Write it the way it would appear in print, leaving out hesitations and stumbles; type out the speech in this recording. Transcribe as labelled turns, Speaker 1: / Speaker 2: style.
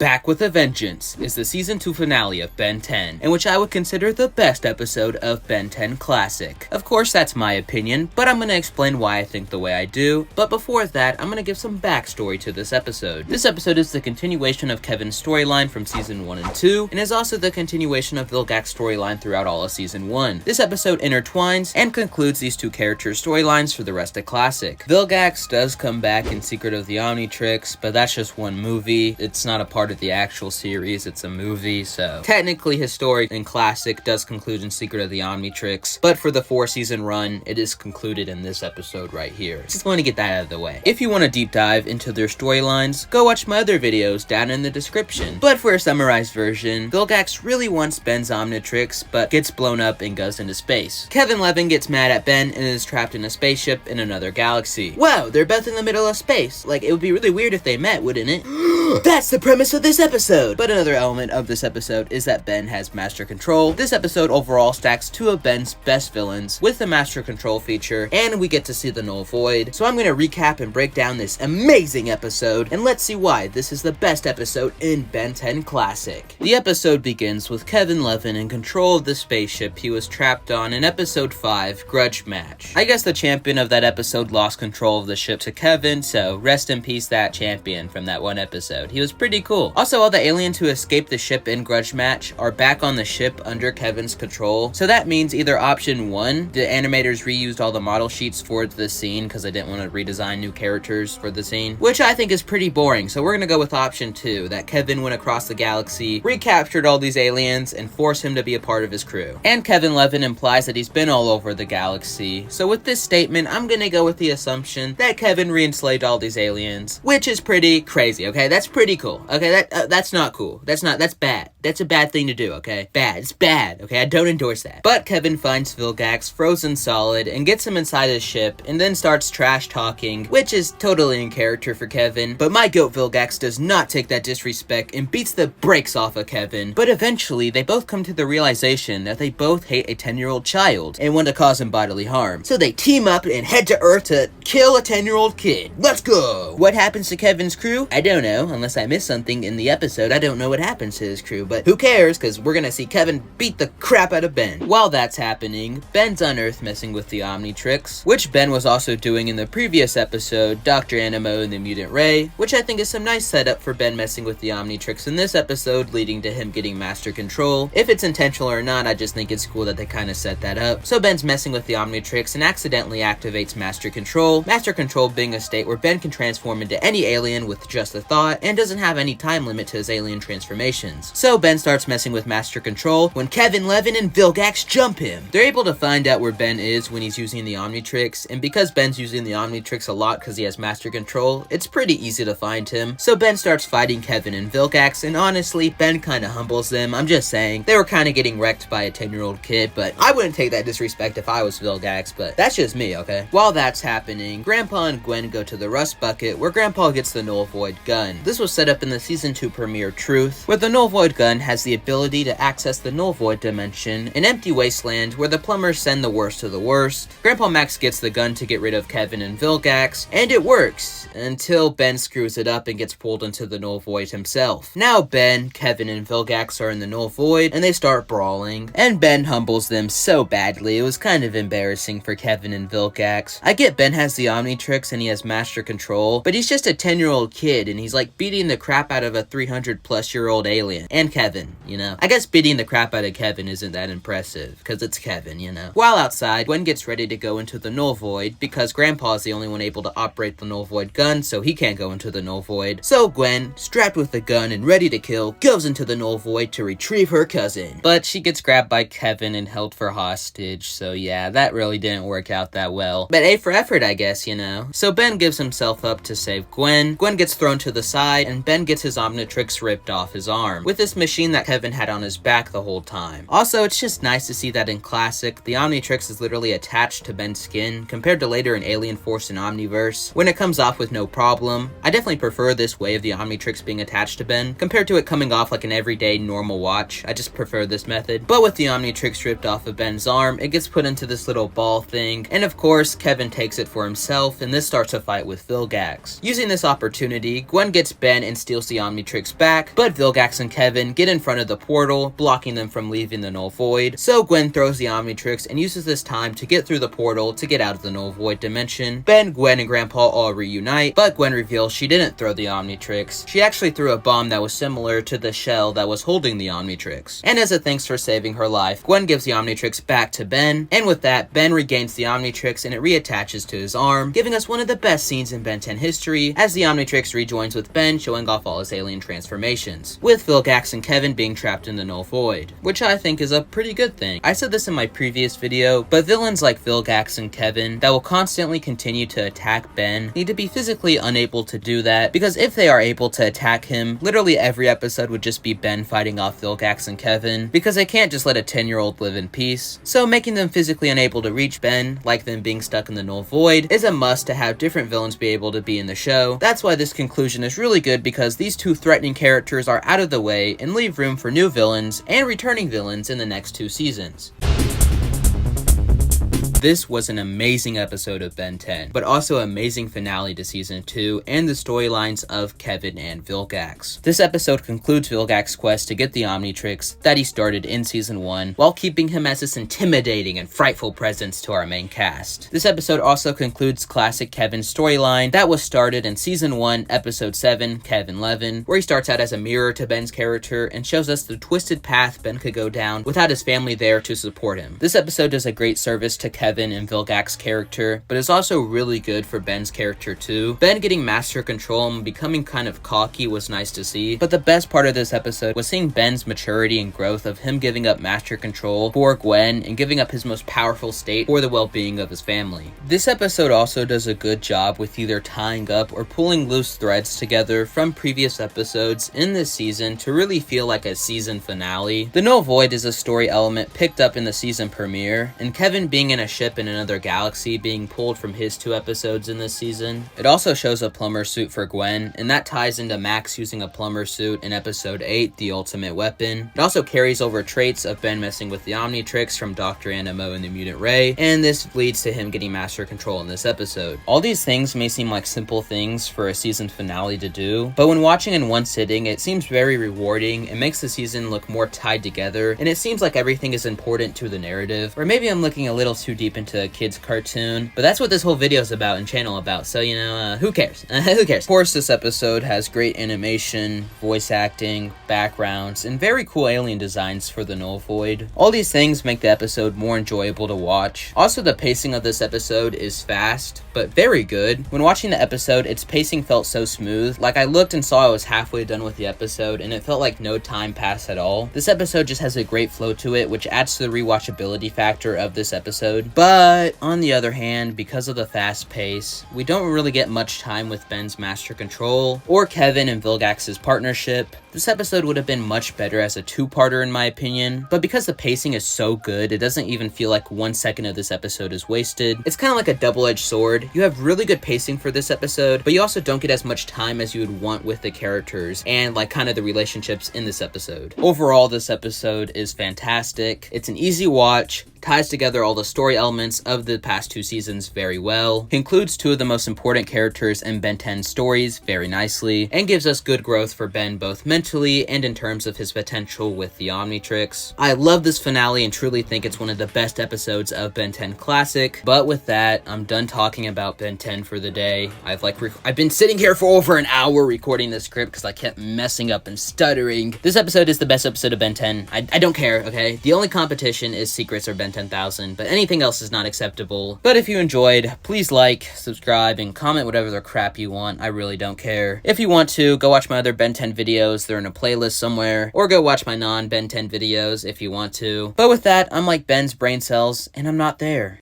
Speaker 1: Back with a Vengeance is the Season 2 finale of Ben 10, in which I would consider the best episode of Ben 10 Classic. Of course, that's my opinion, but I'm gonna explain why I think the way I do. But before that, I'm gonna give some backstory to this episode. This episode is the continuation of Kevin's storyline from Season 1 and 2, and is also the continuation of Vilgax's storyline throughout all of Season 1. This episode intertwines and concludes these two characters' storylines for the rest of Classic. Vilgax does come back in Secret of the Omnitrix, but that's just one movie. It's not a part of the actual series, it's a movie, so technically his story in Classic does conclude in Secret of the Omnitrix, but for the 4-season run, it is concluded in this episode right here. Just want to get that out of the way. If you want to deep dive into their storylines, go watch my other videos down in the description. But for a summarized version, Vilgax really wants Ben's Omnitrix, but gets blown up and goes into space. Kevin Levin gets mad at Ben and is trapped in a spaceship in another galaxy. Wow, they're both in the middle of space. Like, it would be really weird if they met, wouldn't it? That's the premise of this episode! But another element of this episode is that Ben has Master Control. This episode overall stacks two of Ben's best villains with the Master Control feature, and we get to see the Null Void. So I'm gonna recap and break down this amazing episode, and let's see why this is the best episode in Ben 10 Classic. The episode begins with Kevin Levin in control of the spaceship he was trapped on in episode 5, Grudge Match. I guess the champion of that episode lost control of the ship to Kevin, so rest in peace that champion from that one episode. He was pretty cool. Also, all the aliens who escaped the ship in Grudge Match are back on the ship under Kevin's control. So that means either option 1, the animators reused all the model sheets for the scene because they didn't want to redesign new characters for the scene, which I think is pretty boring. So we're gonna go with option 2, that Kevin went across the galaxy, recaptured all these aliens, and forced him to be a part of his crew. And Kevin Levin implies that he's been all over the galaxy. So with this statement, I'm gonna go with the assumption that Kevin re-enslaved all these aliens, which is pretty crazy, okay? That's pretty cool. Okay, that's not cool. That's bad. That's a bad thing to do, okay? Bad. It's bad, okay? I don't endorse that. But Kevin finds Vilgax frozen solid and gets him inside his ship and then starts trash talking, which is totally in character for Kevin. But my goat Vilgax does not take that disrespect and beats the brakes off of Kevin. But eventually, they both come to the realization that they both hate a 10-year-old child and want to cause him bodily harm. So they team up and head to Earth to kill a 10-year-old kid. Let's go! What happens to Kevin's crew? I don't know, unless I missed something in the episode. I don't know what happens to his crew, but who cares, because we're gonna see Kevin beat the crap out of Ben. While that's happening, Ben's on Earth messing with the Omnitrix, which Ben was also doing in the previous episode, Dr. Animo and the Mutant Ray, which I think is some nice setup for Ben messing with the Omnitrix in this episode, leading to him getting Master Control. If it's intentional or not, I just think it's cool that they kind of set that up. So Ben's messing with the Omnitrix and accidentally activates Master Control. Master Control being a state where Ben can transform into any alien with just a thought, and doesn't have any time limit to his alien transformations. So Ben starts messing with Master Control when Kevin Levin and Vilgax jump him. They're able to find out where Ben is when he's using the Omnitrix, and because Ben's using the Omnitrix a lot because he has Master Control, it's pretty easy to find him. So Ben starts fighting Kevin and Vilgax, and honestly, Ben kinda humbles them. I'm just saying, they were kinda getting wrecked by a 10-year-old kid, but I wouldn't take that disrespect if I was Vilgax, but that's just me, okay? While that's happening, Grandpa and Gwen go to the Rust Bucket, where Grandpa gets the Null Void gun. This was set up in the Season 2 premiere Truth, where the Null Void gun has the ability to access the Null Void dimension, an empty wasteland where the plumbers send the worst of the worst. Grandpa Max gets the gun to get rid of Kevin and Vilgax, and it works, until Ben screws it up and gets pulled into the Null Void himself. Now Ben, Kevin, and Vilgax are in the Null Void, and they start brawling, and Ben humbles them so badly, it was kind of embarrassing for Kevin and Vilgax. I get Ben has the Omnitrix and he has Master Control, but he's just a 10-year-old kid, and he's like beating the crap out of a 300-plus-year-old alien. And Kevin, you know? I guess beating the crap out of Kevin isn't that impressive, because it's Kevin, you know? While outside, Gwen gets ready to go into the Null Void, because Grandpa's the only one able to operate the Null Void gun, so he can't go into the Null Void. So Gwen, strapped with the gun and ready to kill, goes into the Null Void to retrieve her cousin. But she gets grabbed by Kevin and held for hostage, so yeah, that really didn't work out that well. But A for effort, I guess, you know? So Ben gives himself up to save Gwen. Gwen gets thrown to the side, and Ben gets his Omnitrix ripped off his arm, with this machine that Kevin had on his back the whole time. Also, it's just nice to see that in Classic, the Omnitrix is literally attached to Ben's skin, compared to later in Alien Force and Omniverse, when it comes off with no problem. I definitely prefer this way of the Omnitrix being attached to Ben, compared to it coming off like an everyday normal watch. I just prefer this method. But with the Omnitrix ripped off of Ben's arm, it gets put into this little ball thing, and of course, Kevin takes it for himself, and this starts a fight with Vilgax. Using this opportunity, Gwen gets Ben and steals the Omnitrix back, but Vilgax and Kevin get in front of the portal, blocking them from leaving the Null Void. So Gwen throws the Omnitrix and uses this time to get through the portal to get out of the Null Void dimension. Ben, Gwen, and Grandpa all reunite, but Gwen reveals she didn't throw the Omnitrix. She actually threw a bomb that was similar to the shell that was holding the Omnitrix. And as a thanks for saving her life, Gwen gives the Omnitrix back to Ben, and with that, Ben regains the Omnitrix and it reattaches to his arm, giving us one of the best scenes in Ben 10 history, as the Omnitrix rejoins with Ben, showing off all his alien transformations, with Vilgax and Kevin being trapped in the Null Void, which I think is a pretty good thing. I said this in my previous video, but villains like Vilgax and Kevin that will constantly continue to attack Ben need to be physically unable to do that, because if they are able to attack him, literally every episode would just be Ben fighting off Vilgax and Kevin, because they can't just let a 10-year-old live in peace. So making them physically unable to reach Ben, like them being stuck in the Null Void, is a must to have different villains be able to be in the show. That's why this conclusion is really good, because these two threatening characters are out of the way and leave room for new villains and returning villains in the next 2 seasons. This was an amazing episode of Ben 10, but also an amazing finale to Season 2 and the storylines of Kevin and Vilgax. This episode concludes Vilgax's quest to get the Omnitrix that he started in Season 1, while keeping him as this intimidating and frightful presence to our main cast. This episode also concludes classic Kevin's storyline that was started in Season 1, Episode 7, Kevin Levin, where he starts out as a mirror to Ben's character and shows us the twisted path Ben could go down without his family there to support him. This episode does a great service to Kevin and Vilgax's character, but is also really good for Ben's character too. Ben getting master control and becoming kind of cocky was nice to see, but the best part of this episode was seeing Ben's maturity and growth of him giving up master control for Gwen and giving up his most powerful state for the well-being of his family. This episode also does a good job with either tying up or pulling loose threads together from previous episodes in this season to really feel like a season finale. The Null Void is a story element picked up in the season premiere, and Kevin being in a ship in another galaxy being pulled from his 2 episodes in this season. It also shows a plumber suit for Gwen, and that ties into Max using a plumber suit in episode 8, The Ultimate Weapon. It also carries over traits of Ben messing with the Omnitrix from Dr. Animo and the Mutant Ray, and this leads to him getting master control in this episode. All these things may seem like simple things for a season finale to do, but when watching in one sitting, it seems very rewarding. It makes the season look more tied together, and it seems like everything is important to the narrative. Or maybe I'm looking a little too deep into a kid's cartoon, but that's what this whole video is about and channel about, so you know, who cares? Who cares? Of course, this episode has great animation, voice acting, backgrounds, and very cool alien designs for the Null Void. All these things make the episode more enjoyable to watch. Also, the pacing of this episode is fast, but very good. When watching the episode, its pacing felt so smooth. Like, I looked and saw I was halfway done with the episode, and it felt like no time passed at all. This episode just has a great flow to it, which adds to the rewatchability factor of this episode. But on the other hand, because of the fast pace, we don't really get much time with Ben's master control or Kevin and Vilgax's partnership. This episode would have been much better as a 2-parter in my opinion, but because the pacing is so good, it doesn't even feel like 1 second of this episode is wasted. It's kind of like a double-edged sword. You have really good pacing for this episode, but you also don't get as much time as you would want with the characters and like kind of the relationships in this episode. Overall, this episode is fantastic. It's an easy watch, ties together all the story elements of the past 2 seasons very well, includes 2 of the most important characters in Ben 10's stories very nicely, and gives us good growth for Ben both mentally and in terms of his potential with the Omnitrix. I love this finale and truly think it's one of the best episodes of Ben 10 Classic, but with that, I'm done talking about Ben 10 for the day. I've been sitting here for over an hour recording this script because I kept messing up and stuttering. This episode is the best episode of Ben 10. I don't care, okay? The only competition is Secrets or Ben 10,000, but anything else is not acceptable. But if you enjoyed, please like, subscribe, and comment whatever the crap you want. I really don't care. If you want to, go watch my other Ben 10 videos. They're in a playlist somewhere, or go watch my non-Ben 10 videos if you want to. But with that, I'm like Ben's brain cells, and I'm not there.